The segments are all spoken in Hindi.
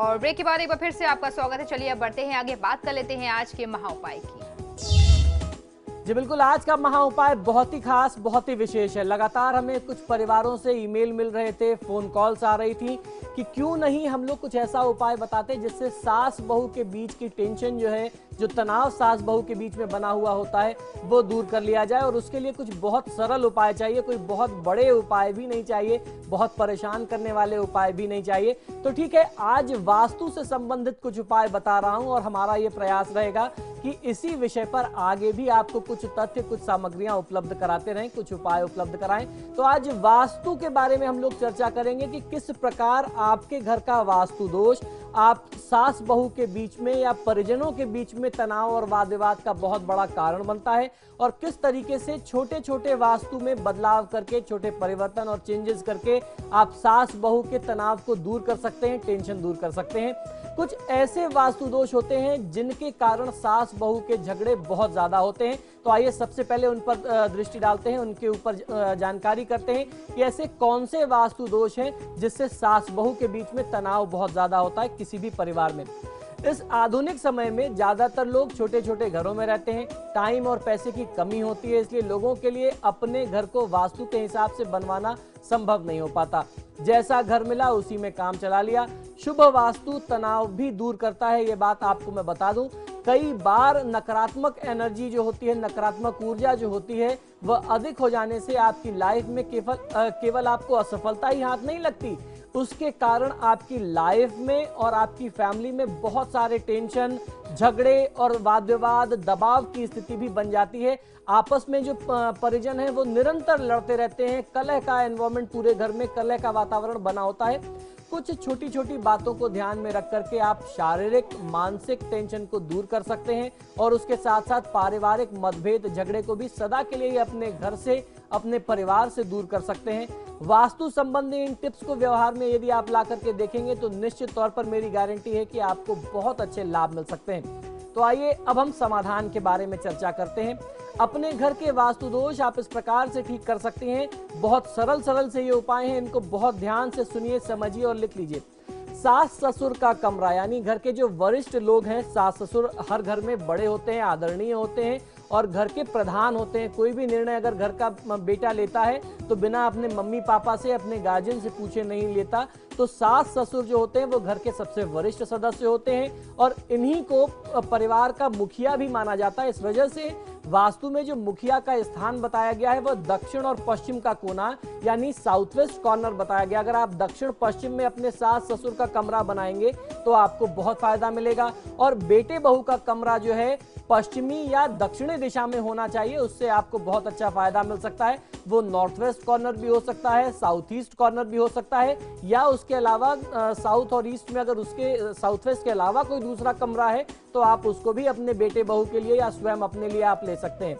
और ब्रेक के बाद एक बार फिर से आपका स्वागत है। चलिए अब बढ़ते हैं आगे, बात कर लेते हैं आज के महा उपाय की। जी बिल्कुल, आज का महा उपाय बहुत ही खास, बहुत ही विशेष है। लगातार हमें कुछ परिवारों से ईमेल मिल रहे थे, फोन कॉल्स आ रही थी कि क्यों नहीं हम लोग कुछ ऐसा उपाय बताते जिससे सास बहू के बीच की टेंशन जो है, जो तनाव सास बहू के बीच में बना हुआ होता है, वो दूर कर लिया जाए। और उसके लिए कुछ बहुत सरल उपाय चाहिए, कोई बहुत बड़े उपाय भी नहीं चाहिए, बहुत परेशान करने वाले उपाय भी नहीं चाहिए। तो ठीक है, आज वास्तु से संबंधित कुछ उपाय बता रहा हूं और हमारा ये प्रयास रहेगा कि इसी विषय पर आगे भी आपको कुछ तथ्य, कुछ सामग्रियां उपलब्ध कराते रहें, कुछ उपाय उपलब्ध कराएं। तो आज वास्तु के बारे में हम लोग चर्चा करेंगे कि किस प्रकार आपके घर का वास्तु दोष आप सास बहू के बीच में या परिजनों के बीच में तनाव और वाद विवाद का बहुत बड़ा कारण बनता है, और किस तरीके से छोटे छोटे वास्तु में बदलाव करके, छोटे परिवर्तन और चेंजेस करके आप सास बहू के तनाव को दूर कर सकते हैं, टेंशन दूर कर सकते हैं। कुछ ऐसे वास्तु दोष होते हैं जिनके कारण सास बहू के झगड़े बहुत ज्यादा होते हैं। तो आइए सबसे पहले उन पर दृष्टि डालते हैं, उनके ऊपर जानकारी करते हैं कि ऐसे कौन से वास्तु दोष हैं जिससे सास बहू के बीच में तनाव बहुत ज्यादा होता है किसी भी परिवार में। इस आधुनिक समय में ज्यादातर लोग छोटे छोटे घरों में रहते हैं, टाइम और पैसे की कमी होती है, इसलिए लोगों के लिए अपने घर को वास्तु के हिसाब से बनवाना संभव नहीं हो पाता। जैसा घर मिला उसी में काम चला लिया। शुभ वास्तु तनाव भी दूर करता है, ये बात आपको मैं बता दूं। कई बार नकारात्मक एनर्जी जो होती है, नकारात्मक ऊर्जा जो होती है, वह अधिक हो जाने से आपकी लाइफ में केवल आपको असफलता ही हाथ नहीं लगती, उसके कारण आपकी लाइफ में और आपकी फैमिली में बहुत सारे टेंशन, झगड़े और वाद विवाद, दबाव की स्थिति भी बन जाती है। आपस में जो परिजन है वो निरंतर लड़ते रहते हैं, कलह का एनवायरनमेंट, पूरे घर में कलह का वातावरण बना होता है। कुछ छोटी छोटी बातों को ध्यान में रख करके आप शारीरिक मानसिक टेंशन को दूर कर सकते हैं, और उसके साथ साथ पारिवारिक मतभेद, झगड़े को भी सदा के लिए अपने घर से, अपने परिवार से दूर कर सकते हैं। वास्तु संबंधी इन टिप्स को व्यवहार में यदि आप ला करके देखेंगे तो निश्चित तौर पर मेरी गारंटी है कि आपको बहुत अच्छे लाभ मिल सकते हैं। तो आइए अब हम समाधान के बारे में चर्चा करते हैं। अपने घर के वास्तु दोष आप इस प्रकार से ठीक कर सकते हैं। बहुत सरल से ये उपाय हैं, इनको बहुत ध्यान से सुनिए, समझिए और लिख लीजिए। सास ससुर का कमरा, यानी घर के जो वरिष्ठ लोग हैं, सास ससुर हर घर में बड़े होते हैं, आदरणीय होते हैं और घर के प्रधान होते हैं। कोई भी निर्णय अगर घर का बेटा लेता है तो बिना अपने मम्मी पापा से, अपने गार्जियन से पूछे नहीं लेता। तो सास ससुर जो होते हैं वो घर के सबसे वरिष्ठ सदस्य होते हैं और इन्हीं को परिवार का मुखिया भी माना जाता है। इस वजह से वास्तु में जो मुखिया का स्थान बताया गया है वह दक्षिण और पश्चिम का कोना, यानी साउथ वेस्ट कॉर्नर बताया गया। अगर आप दक्षिण पश्चिम में अपने सास ससुर का कमरा बनाएंगे तो आपको बहुत फायदा मिलेगा। और बेटे बहू का कमरा जो है पश्चिमी या दक्षिणी दिशा में होना चाहिए, उससे आपको बहुत अच्छा फायदा मिल सकता है। वो नॉर्थ वेस्ट कॉर्नर भी हो सकता है, साउथ ईस्ट कॉर्नर भी हो सकता है, या उसके अलावा साउथ और ईस्ट में अगर उसके साउथ वेस्ट के अलावा कोई दूसरा कमरा है तो आप उसको भी अपने बेटे बहू के लिए या स्वयं अपने लिए आप ले सकते हैं।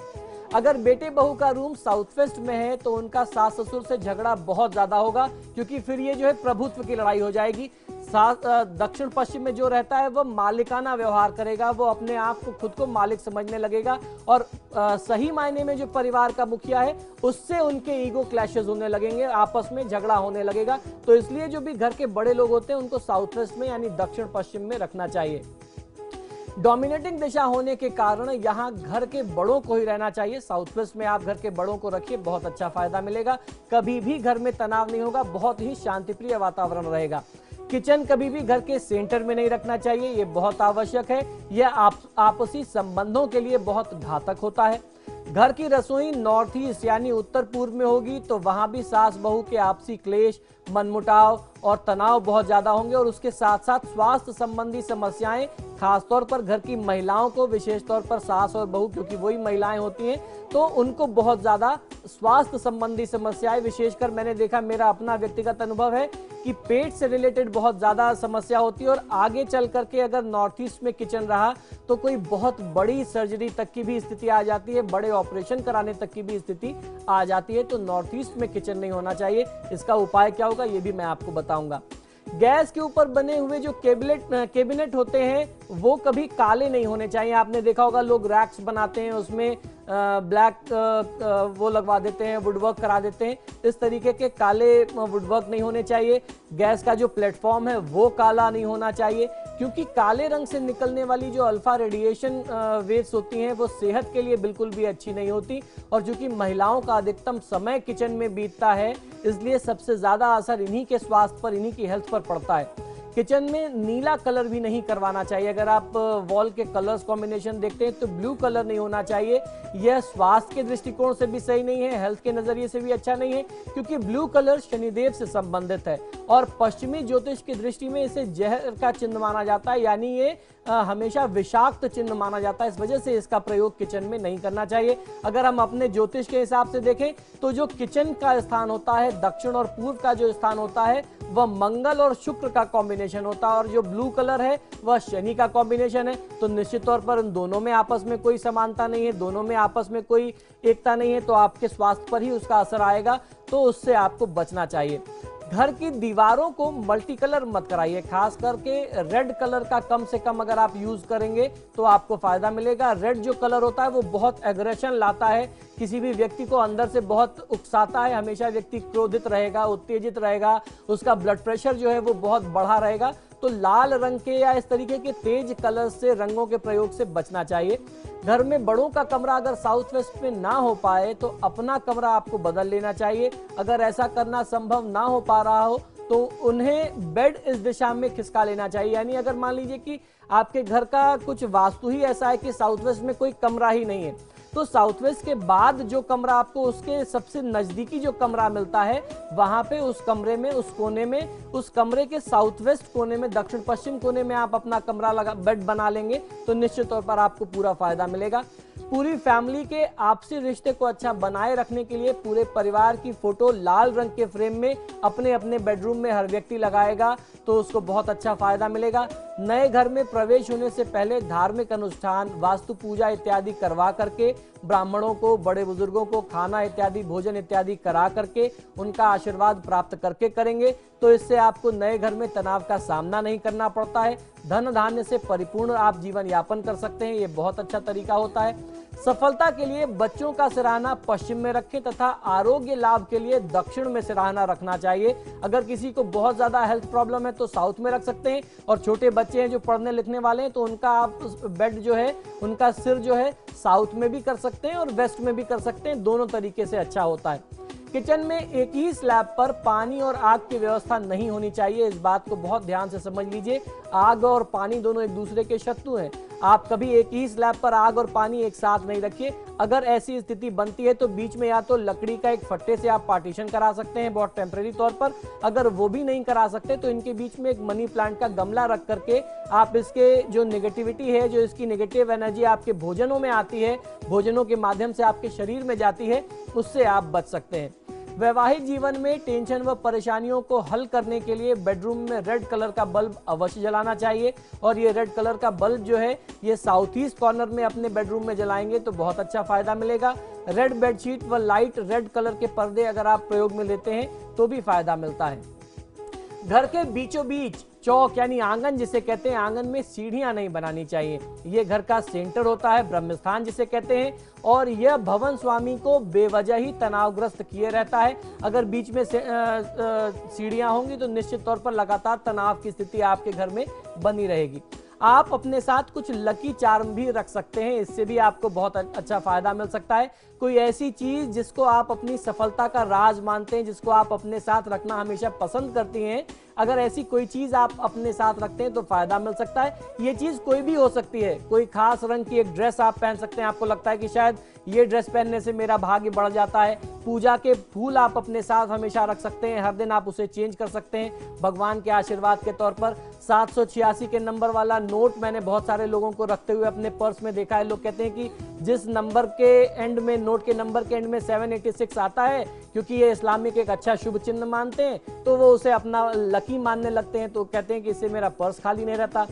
अगर बेटे बहू का रूम साउथ वेस्ट में है तो उनका सास ससुर से झगड़ा बहुत ज्यादा होगा, क्योंकि फिर ये जो है प्रभुत्व की लड़ाई हो जाएगी। दक्षिण पश्चिम में जो रहता है वह मालिकाना व्यवहार करेगा, वो अपने आप को खुद को मालिक समझने लगेगा और सही मायने में जो परिवार का मुखिया है उससे उनके ईगो क्लैशेस होने लगेंगे, आपस में झगड़ा होने लगेगा। तो इसलिए जो भी घर के बड़े लोग होते हैं उनको साउथ वेस्ट में यानी दक्षिण पश्चिम में रखना चाहिए। डोमिनेटिंग दिशा होने के कारण यहाँ घर के बड़ों को ही रहना चाहिए। साउथ वेस्ट में आप घर के बड़ों को रखिए, बहुत अच्छा फायदा मिलेगा। कभी भी घर में तनाव नहीं होगा, बहुत ही शांतिप्रिय वातावरण रहेगा। किचन कभी भी घर के सेंटर में नहीं रखना चाहिए, ये बहुत आवश्यक है। यह आपसी संबंधों के लिए बहुत घातक होता है। घर की रसोई नॉर्थ ईस्ट यानी उत्तर पूर्व में होगी तो वहां भी सास बहू के आपसी क्लेश, मनमुटाव और तनाव बहुत ज्यादा होंगे, और उसके साथ साथ स्वास्थ्य संबंधी समस्याएं, खासतौर पर घर की महिलाओं को, विशेष तौर पर सास और बहू, क्योंकि वही महिलाएं होती हैं, तो उनको बहुत ज्यादा स्वास्थ्य संबंधी समस्याएं, विशेषकर मैंने देखा, मेरा अपना व्यक्तिगत अनुभव है कि पेट से रिलेटेड बहुत ज्यादा समस्या होती है। और आगे चल करके अगर नॉर्थ ईस्ट में किचन रहा तो कोई बहुत बड़ी सर्जरी तक की भी स्थिति आ जाती है, बड़े ऑपरेशन कराने तक की भी स्थिति आ जाती है। तो नॉर्थ ईस्ट में किचन नहीं होना चाहिए। इसका उपाय क्या होगा ये भी मैं आपको बताऊंगा। गैस के ऊपर बने हुए जो कैबिनेट होते हैं वो कभी काले नहीं होने चाहिए। आपने देखा होगा लोग रैक्स बनाते हैं, उसमें ब्लैक वो लगवा देते हैं, वुडवर्क करा देते हैं। इस तरीके के काले वुडवर्क नहीं होने चाहिए। गैस का जो प्लेटफॉर्म है वो काला नहीं होना चाहिए, क्योंकि काले रंग से निकलने वाली जो अल्फा रेडिएशन वेव्स होती हैं वो सेहत के लिए बिल्कुल भी अच्छी नहीं होती। और चूंकि महिलाओं का अधिकतम समय किचन में बीतता है, इसलिए सबसे ज्यादा असर इन्हीं के स्वास्थ्य पर, इन्हीं की हेल्थ पर पड़ता है। किचन में नीला कलर भी नहीं करवाना चाहिए। अगर आप वॉल के कलर्स कॉम्बिनेशन देखते हैं तो ब्लू कलर नहीं होना चाहिए। यह स्वास्थ्य के दृष्टिकोण से भी सही नहीं है, हेल्थ के नजरिए से भी अच्छा नहीं है, क्योंकि ब्लू कलर शनिदेव से संबंधित है और पश्चिमी ज्योतिष की दृष्टि में इसे जहर का चिन्ह माना जाता है, यानी ये हमेशा विषाक्त चिन्ह माना जाता है। इस वजह से इसका प्रयोग किचन में नहीं करना चाहिए। अगर हम अपने ज्योतिष के हिसाब से देखें तो जो किचन का स्थान होता है, दक्षिण और पूर्व का जो स्थान होता है, वह मंगल और शुक्र का कॉम्बिनेशन होता है, और जो ब्लू कलर है वह शनि का कॉम्बिनेशन है। तो निश्चित तौर पर इन दोनों में आपस में कोई समानता नहीं है, दोनों में आपस में कोई एकता नहीं है, तो आपके स्वास्थ्य पर ही उसका असर आएगा। तो उससे आपको बचना चाहिए। घर की दीवारों को मल्टी कलर मत कराइए, खास करके रेड कलर का कम से कम अगर आप यूज करेंगे तो आपको फायदा मिलेगा। रेड जो कलर होता है वो बहुत एग्रेशन लाता है, किसी भी व्यक्ति को अंदर से बहुत उकसाता है। हमेशा व्यक्ति क्रोधित रहेगा, उत्तेजित रहेगा, उसका ब्लड प्रेशर जो है वो बहुत बढ़ा रहेगा। तो लाल रंग के या इस तरीके के तेज कलर से, रंगों के प्रयोग से बचना चाहिए। घर में बड़ों का कमरा अगर साउथ वेस्ट में ना हो पाए तो अपना कमरा आपको बदल लेना चाहिए। अगर ऐसा करना संभव ना हो पा रहा हो तो उन्हें बेड इस दिशा में खिसका लेना चाहिए। यानी अगर मान लीजिए कि आपके घर का कुछ वास्तु ही ऐसा है कि साउथ वेस्ट में कोई कमरा ही नहीं है, तो साउथ वेस्ट के बाद जो कमरा आपको उसके सबसे नजदीकी जो कमरा मिलता है, वहां पे उस कमरे में, उस कोने में, उस कमरे के साउथ वेस्ट कोने में, दक्षिण पश्चिम कोने में आप अपना कमरा लगा बेड बना लेंगे तो निश्चित तौर पर आपको पूरा फायदा मिलेगा। पूरी फैमिली के आपसी रिश्ते को अच्छा बनाए रखने के लिए पूरे परिवार की फोटो लाल रंग के फ्रेम में अपने अपने बेडरूम में हर व्यक्ति लगाएगा तो उसको बहुत अच्छा फायदा मिलेगा। नए घर में प्रवेश होने से पहले धार्मिक अनुष्ठान, वास्तु पूजा इत्यादि करवा करके, ब्राह्मणों को, बड़े बुजुर्गों को खाना इत्यादि, भोजन इत्यादि करा करके, उनका आशीर्वाद प्राप्त करके करेंगे तो इससे आपको नए घर में तनाव का सामना नहीं करना पड़ता है। धन धान्य से परिपूर्ण आप जीवन यापन कर सकते हैं, ये बहुत अच्छा तरीका होता है। सफलता के लिए बच्चों का सिरहाना पश्चिम में रखें तथा आरोग्य लाभ के लिए दक्षिण में सिरहाना रखना चाहिए। अगर किसी को बहुत ज्यादा हेल्थ प्रॉब्लम है तो साउथ में रख सकते हैं, और छोटे बच्चे हैं जो पढ़ने लिखने वाले हैं तो उनका आप बेड जो है, उनका सिर जो है साउथ में भी कर सकते हैं और वेस्ट में भी कर सकते हैं, दोनों तरीके से अच्छा होता है। किचन में एक ही स्लैब पर पानी और आग की व्यवस्था नहीं होनी चाहिए। इस बात को बहुत ध्यान से समझ लीजिए। आग और पानी दोनों एक दूसरे के शत्रु हैं। आप कभी एक ही स्लैब पर आग और पानी एक साथ नहीं रखिए। अगर ऐसी स्थिति बनती है तो बीच में या तो लकड़ी का एक फट्टे से आप पार्टीशन करा सकते हैं बहुत टेम्परेरी तौर पर। अगर वो भी नहीं करा सकते तो इनके बीच में एक मनी प्लांट का गमला रख करके आप इसके जो नेगेटिविटी है, जो इसकी नेगेटिव एनर्जी आपके भोजनों में आती है, भोजनों के माध्यम से आपके शरीर में जाती है, उससे आप बच सकते हैं। वैवाहिक जीवन में टेंशन व परेशानियों को हल करने के लिए बेडरूम में रेड कलर का बल्ब अवश्य जलाना चाहिए, और ये रेड कलर का बल्ब जो है ये साउथ ईस्ट कॉर्नर में अपने बेडरूम में जलाएंगे तो बहुत अच्छा फायदा मिलेगा। रेड बेडशीट व लाइट रेड कलर के पर्दे अगर आप प्रयोग में लेते हैं तो भी फायदा मिलता है। घर के बीचों बीच चौक यानी आंगन जिसे कहते हैं, आंगन में सीढ़ियां नहीं बनानी चाहिए। ये घर का सेंटर होता है, ब्रह्मस्थान जिसे कहते हैं, और यह भवन स्वामी को बेवजह ही तनावग्रस्त किए रहता है। अगर बीच में सीढ़ियां होंगी तो निश्चित तौर पर लगातार तनाव की स्थिति आपके घर में बनी रहेगी। आप अपने साथ कुछ लकी चार्म भी रख सकते हैं, इससे भी आपको बहुत अच्छा फायदा मिल सकता है। कोई ऐसी चीज जिसको आप अपनी सफलता का राज मानते हैं, जिसको आप अपने साथ रखना हमेशा पसंद करती हैं, अगर ऐसी कोई चीज आप अपने साथ रखते हैं तो फायदा मिल सकता है। ये चीज कोई भी हो सकती है। कोई खास रंग की एक ड्रेस आप पहन सकते हैं, आपको लगता है कि शायद ये ड्रेस पहनने से मेरा भाग्य बढ़ जाता है। पूजा के फूल आप अपने साथ हमेशा रख सकते हैं, हर दिन आप उसे चेंज कर सकते हैं भगवान के आशीर्वाद के तौर पर। 786 के नंबर वाला नोट मैंने बहुत सारे लोगों को रखते हुए अपने पर्स में देखा है। लोग कहते हैं कि जिस नंबर के एंड में, नोट के नंबर के एंड में 786 आता है, क्योंकि ये इस्लामिक एक अच्छा शुभ चिन्ह मानते हैं, तो वो उसे अपना लकी मानने लगते हैं, तो कहते हैं कि इससे मेरा पर्स खाली नहीं रहता।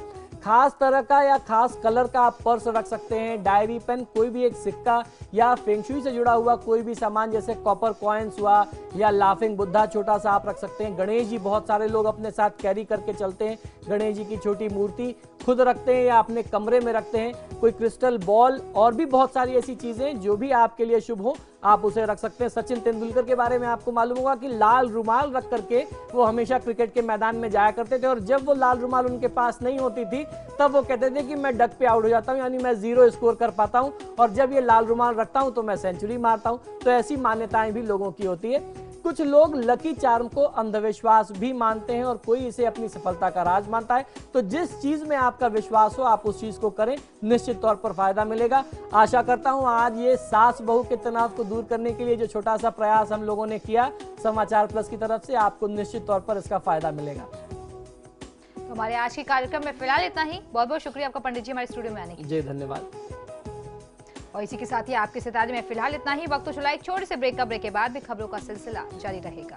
खास तरह का या खास कलर का आप पर्स रख सकते हैं, डायरी, पेन, कोई भी एक सिक्का या फेंगशुई से जुड़ा हुआ कोई भी सामान जैसे कॉपर कॉइन्स हुआ या लाफिंग बुद्धा छोटा सा आप रख सकते हैं। गणेश जी बहुत सारे लोग अपने साथ कैरी करके चलते हैं, गणेश जी की छोटी मूर्ति खुद रखते हैं या अपने कमरे में रखते हैं। कोई क्रिस्टल बॉल और भी बहुत सारी ऐसी चीजें जो भी आपके लिए शुभ हो आप उसे रख सकते हैं। सचिन तेंदुलकर के बारे में आपको मालूम होगा कि लाल रुमाल रख करके वो हमेशा क्रिकेट के मैदान में जाया करते थे और जब वो लाल रुमाल उनके पास नहीं होती थी तब वो कहते थे कि मैं डक पे आउट हो जाता हूं, यानी मैं 0 स्कोर कर पाता हूं और जब ये लाल रुमाल रखता हूं तो मैं सेंचुरी मारता हूं। तो ऐसी मान्यताएं भी लोगों की होती है। कुछ लोग लकी चार्म को अंधविश्वास भी मानते हैं और कोई इसे अपनी सफलता का राज मानता है। तो जिस चीज में आपका विश्वास हो आप उस चीज को करें, निश्चित तौर पर फायदा मिलेगा। आशा करता हूं आज ये सास बहू के तनाव को दूर करने के लिए जो छोटा सा प्रयास हम लोगों ने किया समाचार प्लस की तरफ से, आपको निश्चित तौर पर इसका फायदा मिलेगा। तो हमारे आज के कार्यक्रम में फिलहाल इतना ही। बहुत बहुत शुक्रिया आपका पंडित जी हमारे स्टूडियो में आने के लिए। जी धन्यवाद। और इसी के साथ ही आपके सितारे में फिलहाल इतना ही। वक्त तो चला एक छोटे से ब्रेक का, ब्रेक के बाद भी खबरों का सिलसिला जारी रहेगा।